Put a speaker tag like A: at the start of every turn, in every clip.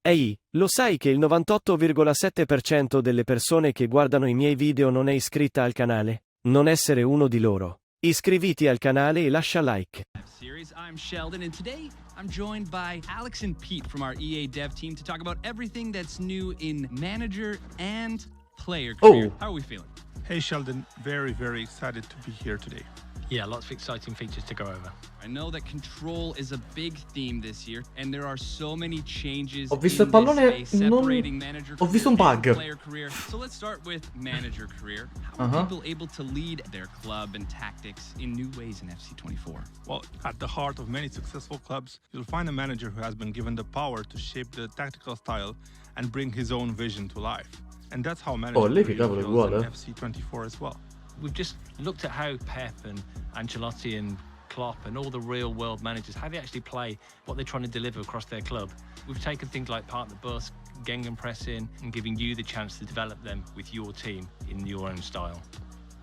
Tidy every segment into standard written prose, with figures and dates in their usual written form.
A: Ehi, lo sai che il 98,7% delle persone che guardano i miei video non è iscritta al canale? Non essere uno di loro. Iscriviti al canale e lascia like.
B: Series. I'm Sheldon, and today I'm joined by Alex and Pete from our EA dev team to talk about everything that's new in manager and player career. How are we feeling?
C: Hey Sheldon, very excited to be here today.
D: Yeah, lots of exciting features to go over.
B: I know that control is a big theme this year, and there are so many changes.
E: Ho visto il pallone, ho visto un bug.
B: Player career. So let's start with manager career. How are people able to lead their club and tactics in new ways in FC24?
C: Well, at the heart of many successful clubs, you'll find a manager who has been given the power to shape the tactical style and bring his own vision to life. And that's how manager career feels in FC24 as well.
D: We've just looked at how Pep and Ancelotti and Klopp and all the real world managers, how they actually play, what they're trying to deliver across their club. We've taken things like park the bus, gegenpressing, and giving you the chance to develop them with your team in your own style.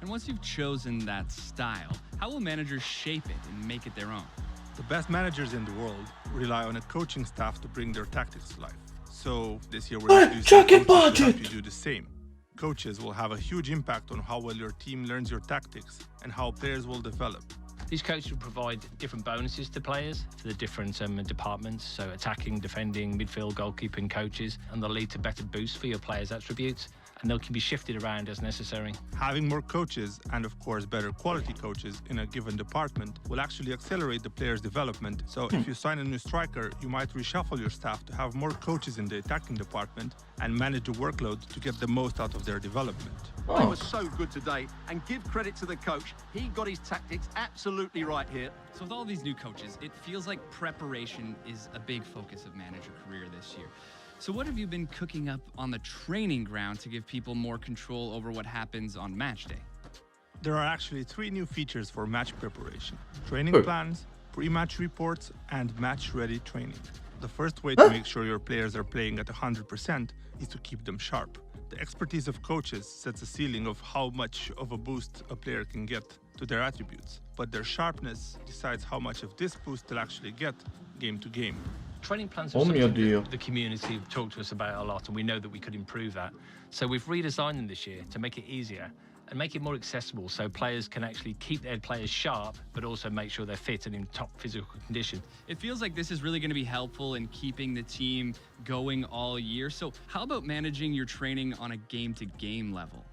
B: And once you've chosen that style, how will managers shape it and make it their own?
C: The best managers in the world rely on a coaching staff to bring their tactics to life. So this year we're introducing coaches to help you do the same. Coaches will have a huge impact on how well your team learns your tactics and how players will develop.
D: These coaches will provide different bonuses to players for the different departments, so attacking, defending, midfield, goalkeeping coaches, and they'll lead to better boosts for your players' attributes, and they can be shifted around as necessary.
C: Having more coaches, and of course better quality coaches in a given department, will actually accelerate the player's development. So if you sign a new striker, you might reshuffle your staff to have more coaches in the attacking department and manage the workload to get the most out of their development.
F: They were so good today, and give credit to the coach. He got his tactics absolutely right here.
B: So with all these new coaches, it feels like preparation is a big focus of manager career this year. So what have you been cooking up on the training ground to give people more control over what happens on match day?
C: There are actually 3 new features for match preparation: training plans, pre-match reports, and match-ready training. The first way to make sure your players are playing at 100% is to keep them sharp. The expertise of coaches sets a ceiling of how much of a boost a player can get to their attributes, but their sharpness decides how much of this boost they'll actually get game to game.
D: Training plans are something that the community have talked to us about a lot, and we know that we could improve that. So we've redesigned them this year to make it easier and make it more accessible, so players can actually keep their players sharp, but also make sure they're fit and in top physical condition.
B: It feels like this is really going to be helpful in keeping the team going all year. So how about managing your training on a game-to-game level?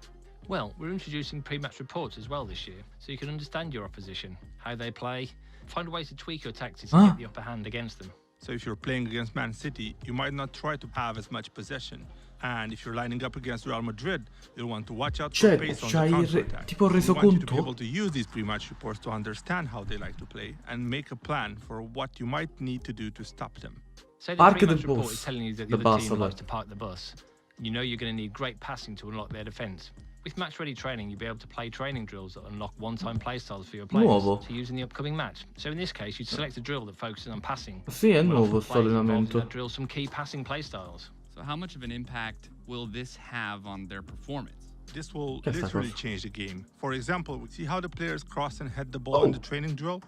D: Well, we're introducing pre-match reports as well this year, so you can understand your opposition, how they play, find ways to tweak your tactics and get the upper hand against them.
C: So if you're playing against Man City, you might not try to have as much possession. And if you're lining up against Real Madrid, you'll want to watch out for pace on the counter-attack.
E: Tipo
C: we want you to be
E: conto?
C: able to use these pre-match reports to understand how they like to play and make a plan for what you might need to do to stop them.
D: So the pre-match report is telling you that the other team likes to park the bus. You know you're going to need great passing to unlock their defence. With match-ready training, you'll be able to play training drills that unlock one-time playstyles for your players to use in the upcoming match. So in this case, you'd select a drill that focuses on passing.
E: Sì, è nuovo sto allenamento.
D: Drill some key passing playstyles.
B: So how much of an impact will this have on their performance?
C: This will literally change the game. For example, we see how the players cross and head the ball in the training drill.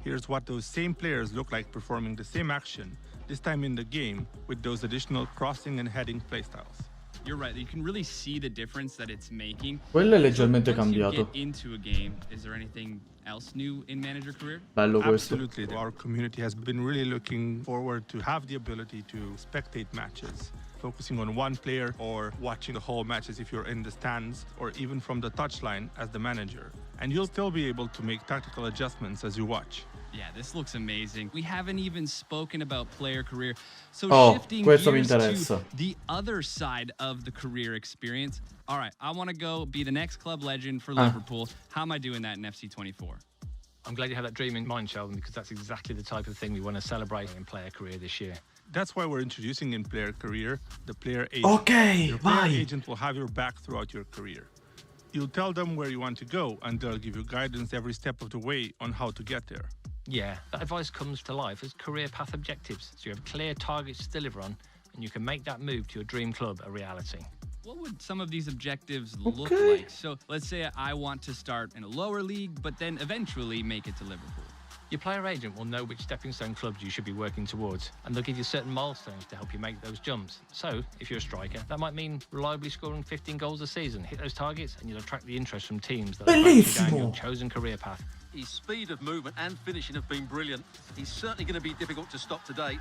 C: Here's what those same players look like performing the same action, this time in the game, with those additional crossing and heading playstyles.
B: You're right. You can really see the difference that it's making.
E: Quello è leggermente
B: Once you
E: cambiato.
B: get into a game, is there anything else new in manager career?
E: Bello questo.
C: Absolutely. Our community has been really looking forward to have the ability to spectate matches, focusing on one player or watching the whole matches if you're in the stands or even from the touchline as the manager. And you'll still be able to make tactical adjustments as you watch.
B: Yeah, this looks amazing. We haven't even spoken about player career. So shifting
E: questo mi
B: gears
E: interessa.
B: to the other side of the career experience. All right, I want to go be the next club legend for Liverpool. How am I doing that in FC24?
D: I'm glad you have that dream in mind, Sheldon, because that's exactly the type of thing we want to celebrate in player career this year.
C: That's why we're introducing in player career the player agent. Your player
E: vai!
C: agent will have your back throughout your career. You'll tell them where you want to go, and they'll give you guidance every step of the way on how to get there.
D: Yeah, that advice comes to life as career path objectives, so you have clear targets to deliver on, and you can make that move to your dream club a reality.
B: What would some of these objectives look like? So let's say I want to start in a lower league, but then eventually make it to Liverpool.
D: Your player agent will know which stepping stone clubs you should be working towards, and they'll give you certain milestones to help you make those jumps. So, if you're a striker, that might mean reliably scoring 15 goals a season. Hit those targets and you'll attract the interest from teams that will advance you down your chosen career path.
F: His speed of movement and finishing have been brilliant. He's certainly going to be difficult to stop today.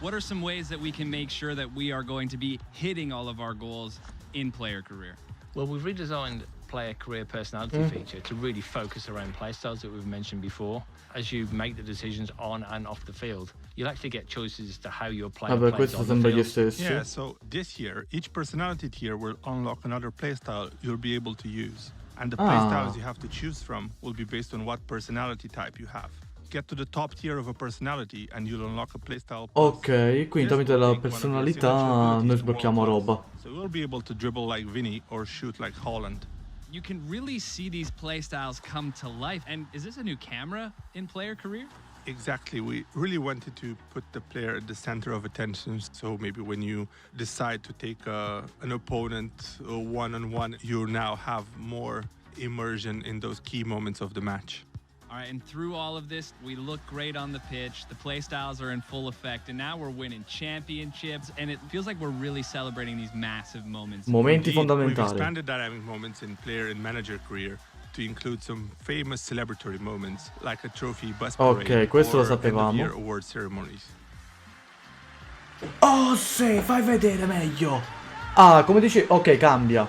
B: What are some ways that we can make sure that we are going to be hitting all of our goals in player career?
D: Well, we've redesigned player career personality feature to really focus around play styles that we've mentioned before. As you make the decisions on and off the field, you'll actually get choices as to how your player
E: Vabbè,
D: plays
E: questo
D: on the
E: sembra gli
D: field.
E: stessi.
C: Yeah, so this year, each personality tier will unlock another playstyle you'll be able to use. And the playstyles you have to choose from will be based on what personality type you have. Get to the top tier of a personality and you'll unlock a playstyle.
E: Ok, quindi tramite la personalità noi sblocchiamo roba.
C: So you'll be able to dribble like Vinny or shoot like Haaland.
B: You can really see these play styles come to life. And is this a new camera in player career?
C: Exactly. We really wanted to put the player at the center of attention. So maybe when you decide to take an opponent one-on-one, you now have more immersion in those key moments of the match.
B: All right, and through all of this, we look great on the pitch. The play styles are in full effect, and now we're winning championships, and it feels like we're really celebrating these massive moments.
E: Momenti
C: We've
E: fondamentali.
C: expanded dynamic moments in player and manager career to include some famous celebratory moments, like a trophy bus parade
E: Ok, questo lo
C: or
E: sapevamo.
C: end-of-year award ceremonies.
E: Oh sì, fai vedere meglio. Ah, come dici, ok, cambia.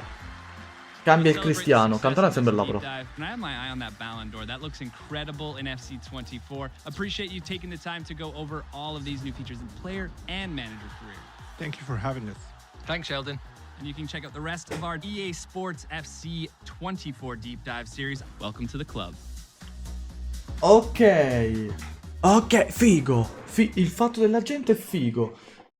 E: Cambia il Cristiano. Cantona sembra là però.
B: And I have my eye on that Ballon d'Or. That looks incredible in FC24. Appreciate you taking the time to go over all of these new features in player and manager career.
C: Thank you for having us.
D: Thanks, Sheldon.
B: And you can check out the rest of our EA Sports FC 24 Deep Dive series. Welcome to the club.
E: Ok. Ok, figo. Il fatto dell'agente è figo.